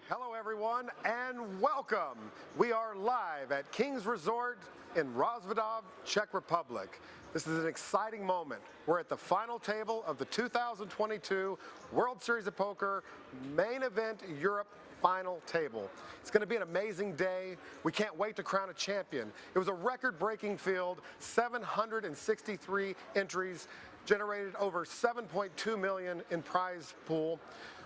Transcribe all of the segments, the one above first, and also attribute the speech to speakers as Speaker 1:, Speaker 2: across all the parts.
Speaker 1: Hello everyone and welcome. We are live at King's Resort in Rozvadov, Czech Republic. This is an exciting moment. We're at the final table of the 2022 World Series of Poker Main Event Europe final table. It's going to be an amazing day. We can't wait to crown a champion. It was a record-breaking field, 763 entries, generated over 7.2 million in prize pool,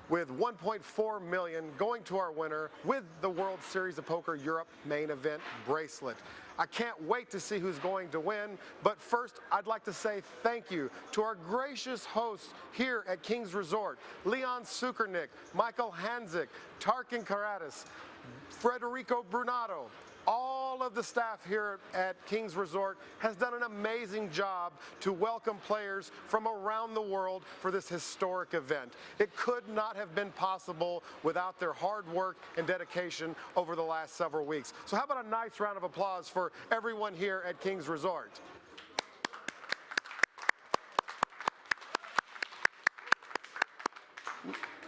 Speaker 1: with 1.4 million going to our winner with the World Series of Poker Europe Main Event bracelet. I can't wait to see who's going to win, but first I'd like to say thank you to our gracious hosts here at King's Resort, Leon Sukernick, Michael Hanzik, Tarkin Karatis, Federico Brunato. All of the staff here at King's Resort has done an amazing job to welcome players from around the world for this historic event. It could not have been possible without their hard work and dedication over the last several weeks. So how about a nice round of applause for everyone here at King's Resort?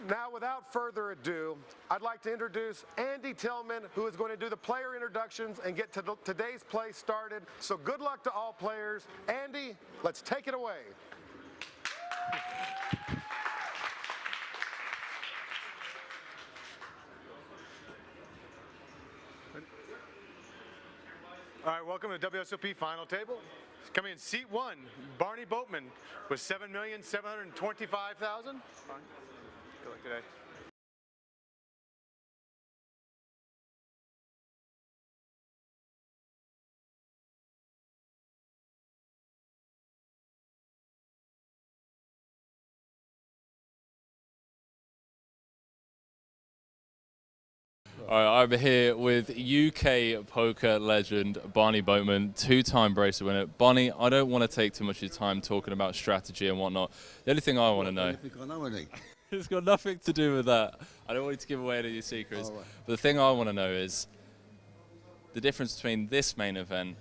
Speaker 1: Now, without further ado, I'd like to introduce Andy Tillman, who is going to do the player introductions and get today's play started. So good luck to all players. Andy, let's take it away.
Speaker 2: All right, welcome to the WSOP final table. Coming in seat one, Barney Boatman with 7,725,000. Good luck today.
Speaker 3: All right, I'm here with UK poker legend Barney Boatman, two-time bracelet winner. Barney, I don't want to take too much of your time talking about strategy and whatnot. The only thing I want to know... It's got nothing to do with that. I don't want you to give away any of your secrets. Right. But the thing I want to know is the difference between this main event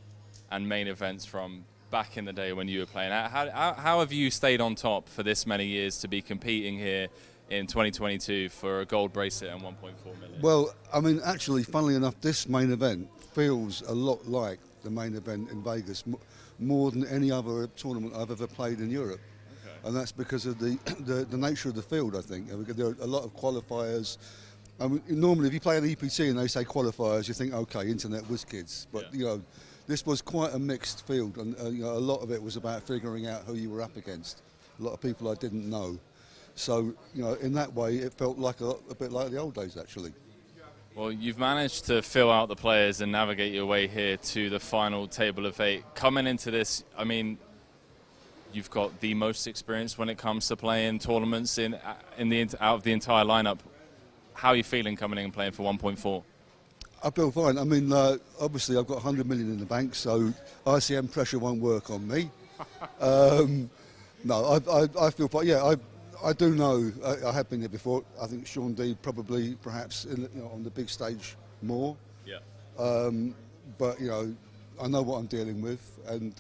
Speaker 3: and main events from back in the day when you were playing. How have you stayed on top for this many years to be competing here in 2022 for a gold bracelet and 1.4 million?
Speaker 4: Well, I mean, actually, funnily enough, this main event feels a lot like the main event in Vegas, more than any other tournament I've ever played in Europe. And that's because of the nature of the field, I think. There are a lot of qualifiers. I mean, normally, if you play an EPT and they say qualifiers, you think, okay, internet whiz kids. But, you know, this was quite a mixed field. And you know, a lot of it was about figuring out who you were up against. A lot of people I didn't know. So, you know, in that way, it felt like a bit like the old days, actually.
Speaker 3: Well, you've managed to fill out the players and navigate your way here to the final table of 8. Coming into this, I mean, you've got the most experience when it comes to playing tournaments out of the entire lineup. How are you feeling coming in and playing for 1.4?
Speaker 4: I feel fine. I mean, obviously I've got 100 million in the bank, so ICM pressure won't work on me. No, I feel fine. Yeah, I do know. I have been here before. I think Sean D probably, perhaps, on the big stage more.
Speaker 3: Yeah.
Speaker 4: But you know, I know what I'm dealing with, and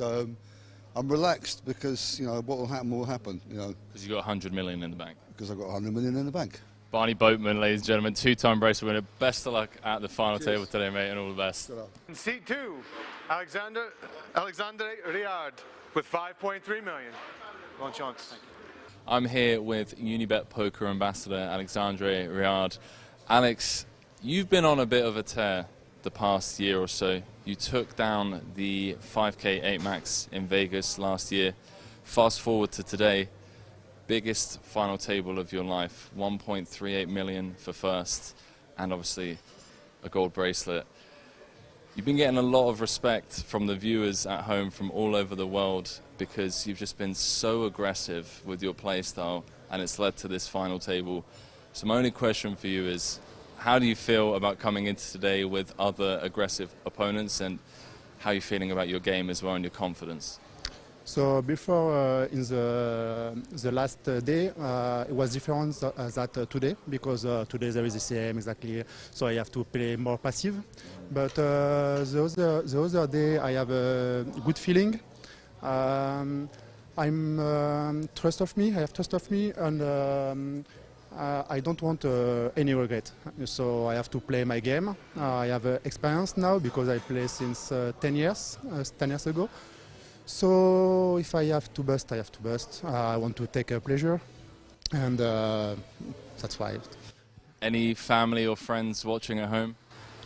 Speaker 4: I'm relaxed because, you know, what will happen, you know.
Speaker 3: Because you've got 100 million in the bank.
Speaker 4: Because I've got 100 million in the bank.
Speaker 3: Barney Boatman, ladies and gentlemen, two-time bracelet winner. Best of luck at the final table today, mate, and all the best.
Speaker 2: In seat two, Alexandre Riard with 5.3 million. Bon chance.
Speaker 3: I'm here with Unibet Poker Ambassador Alexandre Riard. Alex, you've been on a bit of a tear the past year or so. You took down the 5K 8 Max in Vegas last year. Fast forward to today, biggest final table of your life, 1.38 million for first, and obviously a gold bracelet. You've been getting a lot of respect from the viewers at home from all over the world because you've just been so aggressive with your play style, and it's led to this final table. So my only question for you is, how do you feel about coming into today with other aggressive opponents, and how are you feeling about your game as well and your confidence?
Speaker 5: So before in the last day, it was different that today, because today there is the same exactly, so I have to play more passive. But the other day I have a good feeling. I have trust of me, and I don't want any regret. So I have to play my game. I have experience now because I play since 10 years ago. So if I have to bust, I have to bust. I want to take a pleasure, and that's why.
Speaker 3: Any family or friends watching at home?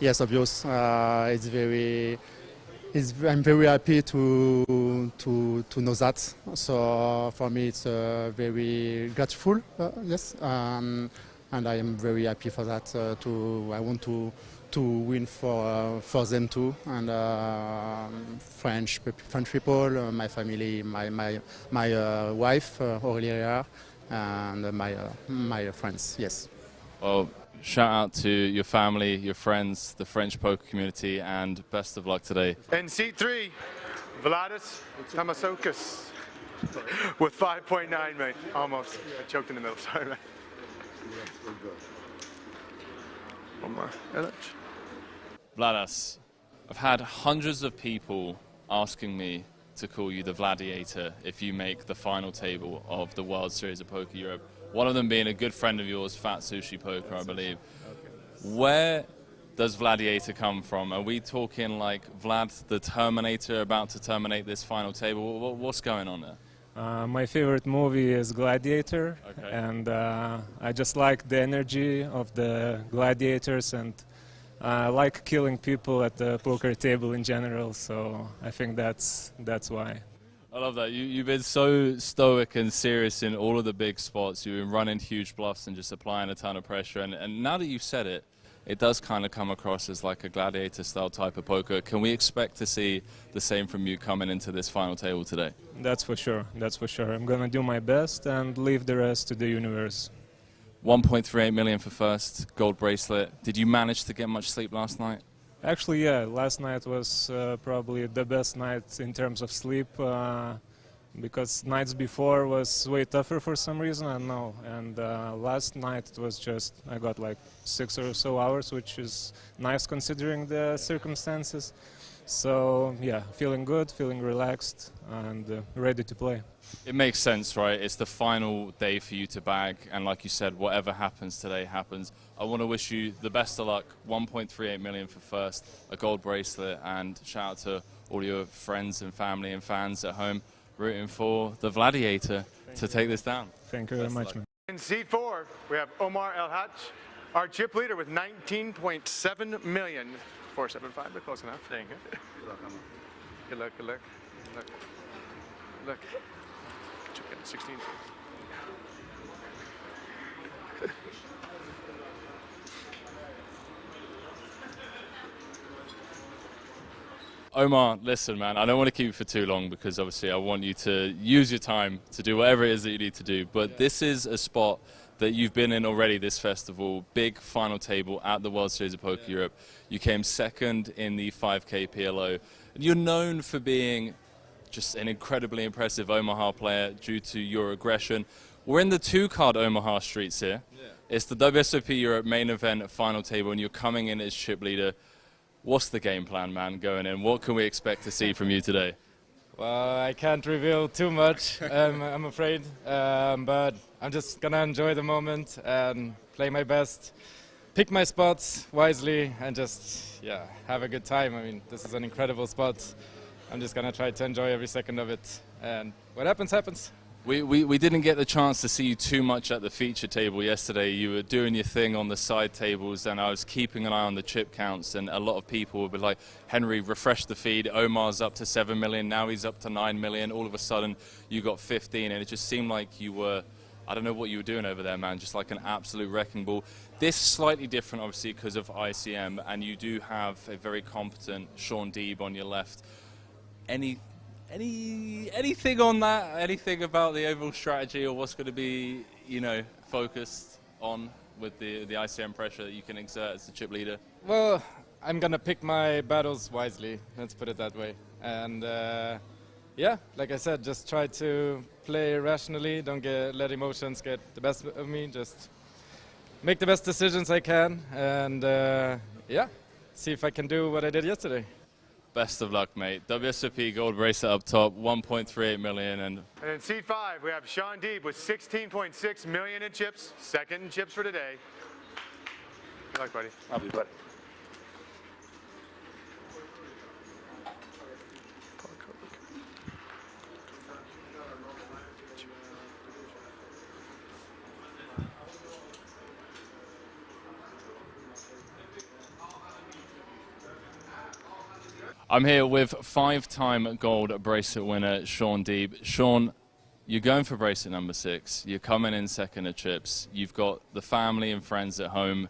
Speaker 5: Yes, obvious. I'm very happy to know that. So for me, it's very grateful. Yes, and I am very happy for that. I want to win for them too, and French people, my family, my wife Aurélia, and my friends. Yes.
Speaker 3: Well, shout out to your family, your friends, the French poker community, and best of luck today.
Speaker 2: In seat 3, Vladis Tamasokis with 5.9 million. Almost. I choked in the middle. Sorry, man. One more. NLH.
Speaker 3: Vladas, I've had hundreds of people asking me to call you the Gladiator if you make the final table of the World Series of Poker Europe. One of them being a good friend of yours, Fat Sushi Poker, I believe. Where does Gladiator come from? Are we talking like Vlad the Terminator about to terminate this final table? What's going on there?
Speaker 6: My favorite movie is Gladiator,
Speaker 3: Okay.
Speaker 6: and I just like the energy of the gladiators, and I like killing people at the poker table in general, so I think that's why.
Speaker 3: I love that. You've been so stoic and serious in all of the big spots. You've been running huge bluffs and just applying a ton of pressure. And now that you've said it, it does kind of come across as like a gladiator-style type of poker. Can we expect to see the same from you coming into this final table today?
Speaker 6: That's for sure. That's for sure. I'm gonna do my best and leave the rest to the universe.
Speaker 3: 1.38 million for first, gold bracelet. Did you manage to get much sleep last night?
Speaker 6: Actually, yeah, last night was probably the best night in terms of sleep, because nights before was way tougher for some reason, I don't know. And last night it was just, I got like 6 or so hours, which is nice considering the circumstances. So yeah, feeling good, feeling relaxed, and ready to play.
Speaker 3: It makes sense, right? It's the final day for you to bag, and like you said, whatever happens today happens. I want to wish you the best of luck. 1.38 million for first, a gold bracelet, and shout out to all your friends and family and fans at home rooting for the Gladiator to take this down.
Speaker 6: Thank you very much, man.
Speaker 2: In seat 4, we have Omar El-Haj, our chip leader with 19.7 million. 475, but close enough. Thank you. Good luck, good luck. Good luck. Good luck. Chip in 16.
Speaker 3: Omar, listen, man, I don't want to keep you for too long because obviously I want you to use your time to do whatever it is that you need to do. But this is a spot that you've been in already this festival, big final table at the World Series of Poker Europe. You came second in the 5K PLO. You're known for being just an incredibly impressive Omaha player due to your aggression. We're in the 2-card Omaha streets here. Yeah. It's the WSOP Europe main event final table, and you're coming in as chip leader. What's the game plan, man, going in? What can we expect to see from you today?
Speaker 7: Well, I can't reveal too much, I'm afraid, but I'm just gonna enjoy the moment and play my best, pick my spots wisely, and just, yeah, have a good time. I mean, this is an incredible spot. I'm just gonna try to enjoy every second of it, and what happens, happens.
Speaker 3: We didn't get the chance to see you too much at the feature table yesterday. You were doing your thing on the side tables, and I was keeping an eye on the chip counts, and a lot of people would be like, Henry, refresh the feed. Omar's up to 7 million, now he's up to 9 million. All of a sudden, you got 15, and it just seemed like you were, I don't know what you were doing over there, man, just like an absolute wrecking ball. This slightly different, obviously, because of ICM, and you do have a very competent Sean Deeb on your left. Anything on that? Anything about the overall strategy or what's going to be, you know, focused on with the ICM pressure that you can exert as the chip leader?
Speaker 7: Well, I'm gonna pick my battles wisely, let's put it that way. And yeah, like I said, just try to play rationally, don't let emotions get the best of me, just make the best decisions I can, and yeah, see if I can do what I did yesterday.
Speaker 3: Best of luck, mate. WSOP gold bracelet up top, 1.38 million. And
Speaker 2: in seed 5, we have Sean Deeb with 16.6 million in chips. Second in chips for today. Good luck, buddy.
Speaker 8: Love you, buddy.
Speaker 3: I'm here with 5-time gold bracelet winner Sean Deeb. Sean, you're going for bracelet number 6. You're coming in second at chips. You've got the family and friends at home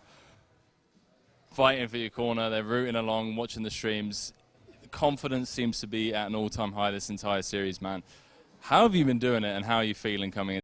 Speaker 3: fighting for your corner. They're rooting along, watching the streams. Confidence seems to be at an all-time high this entire series, man. How have you been doing it, and how are you feeling coming in?